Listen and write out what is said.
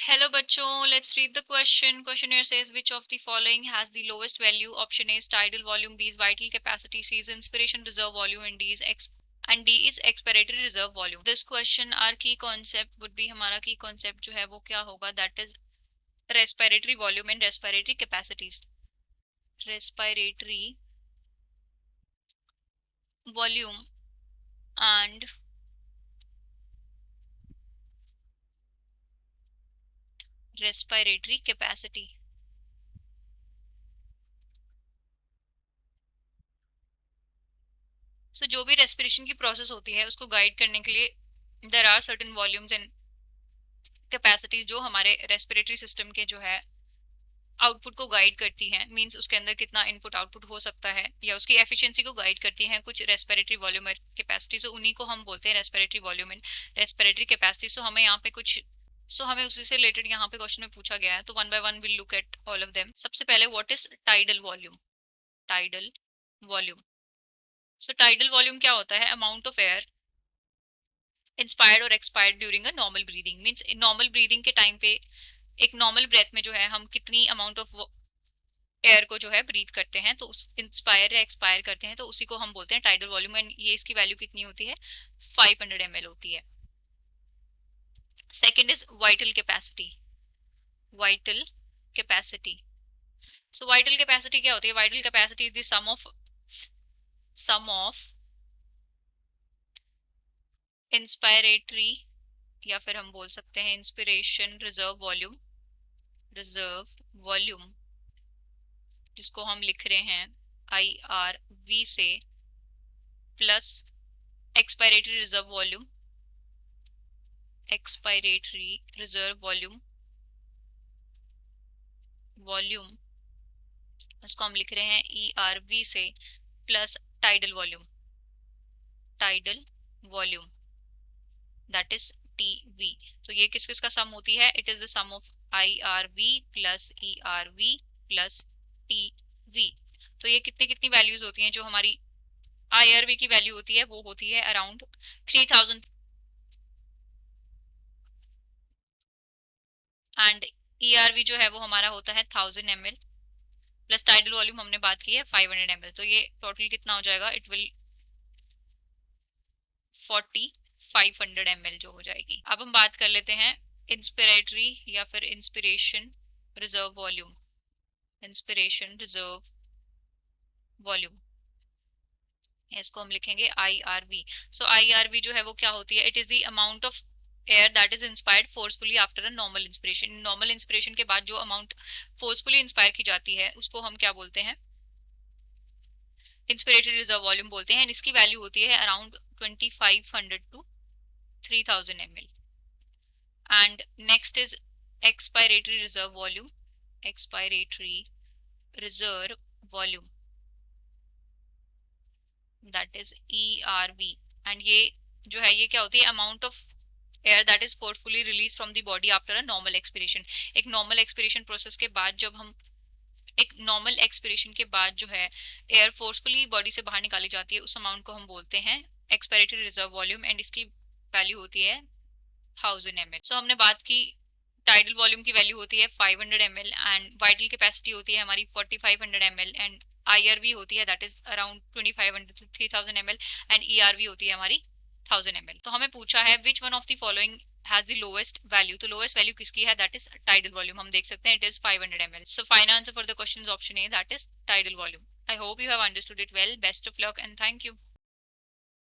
Hello बच्चों, let's read the question. Question here says which of the following has the lowest value? Option A is tidal volume, B is vital capacity, C is inspiration reserve volume, and D is expiratory reserve volume. This question our key concept would be हमारा key concept जो है वो क्या होगा? That is respiratory volume and respiratory capacities. Respiratory volume and respiratory capacity. So जो भी respiration की process होती है उसको guide करने के लिए there are certain volumes and capacities जो हमारे respiratory system के जो है आउटपुट को गाइड करती हैं, मींस उसके अंदर कितना इनपुट आउटपुट हो सकता है या उसकी एफिशिएंसी को गाइड करती हैं कुछ रेस्पिरेटरी वॉल्यूम और कैपेसिटी। सो उन्हीं को हम बोलते हैं respiratory volume and respiratory capacity. So हमें उसी से रिलेटेड यहाँ पे क्वेश्चन में पूछा गया है, तो one by one will look at all of them. सबसे पहले what is tidal volume? Tidal volume, so tidal volume क्या होता है? अमाउंट ऑफ एयर इंस्पायर्ड और expired during a normal breathing. Means normal breathing के टाइम पे एक normal breath में जो है हम कितनी अमाउंट ऑफ एयर को जो है ब्रीथ करते हैं, तो इंस्पायर या एक्सपायर करते हैं, तो उसी को हम बोलते हैं टाइडल वॉल्यूम। एंड ये इसकी वैल्यू कितनी होती है? 500 ml होती है। Second is vital capacity. Vital capacity, so vital capacity क्या होती है? Vital capacity is the sum of inspiratory या फिर हम बोल सकते हैं इंस्पिरेशन रिजर्व वॉल्यूम, जिसको हम लिख रहे हैं IRV से, प्लस एक्सपायरेटरी रिजर्व वॉल्यूम, उसको हम लिख रहे हैं ERV से, plus tidal volume that is TV। तो ये किस किस का सम होती है? It is the sum of IRV plus ERV plus TV। तो ये कितनी कितनी वैल्यूज होती हैं? जो हमारी IRV की वैल्यू होती है वो होती है अराउंड 3000 एंड ERV जो है वो हमारा होता है 1000 ml, प्लस टाइडल वॉल्यूम हमने बात की है 500 ml। तो ये टोटल कितना हो जाएगा? इट विल 4500 ml जो हो जाएगी। अब हम बात कर लेते हैं इंस्पिरेटरी या फिर इंस्पिरेशन रिजर्व वॉल्यूम। इसको हम लिखेंगे IRV। सो IRV जो है वो क्या होती है? It is the amount of air that is inspired forcefully after a normal inspiration. Normal inspiration के बाद जो अमाउंट फोर्सफुली इंस्पायर की जाती है उसको हम क्या बोलते हैं? इंस्पिरेटरी रिजर्व वॉल्यूम बोलते हैं। इसकी वैल्यू होती है around 2500 to 3000 ml। And next is expiratory reserve volume that is ERV। And ये जो है ये क्या होती है? Amount of air that is forcefully release from the body after a normal expiration. एक नॉर्मल एक्सपिरेशन प्रोसेस के बाद जो है एयर फोर्सफुली बॉडी से बाहर निकाली जाती है, उस अमाउंट को हम बोलते हैं एक्सपायरेटरी रिजर्व वॉल्यूम। एंड इसकी वैल्यू होती है 1000 ml। सो हमने बात की टाइडल वॉल्यूम की वैल्यू होती है 500 ml एंड वाइटल कैपेसिटी होती है हमारी 4500 ml एंड IRV होती है that is around 2500 to 3000 ml and ERV होती है हमारी 1000 ml। तो हमें पूछा है which one of the following has the lowest value। तो lowest value किसकी है? that is tidal volume। हम देख सकते हैं it is 500 ml। so final answer for the question is option A, that is tidal volume। I hope you have understood it well. Best of luck and thank you।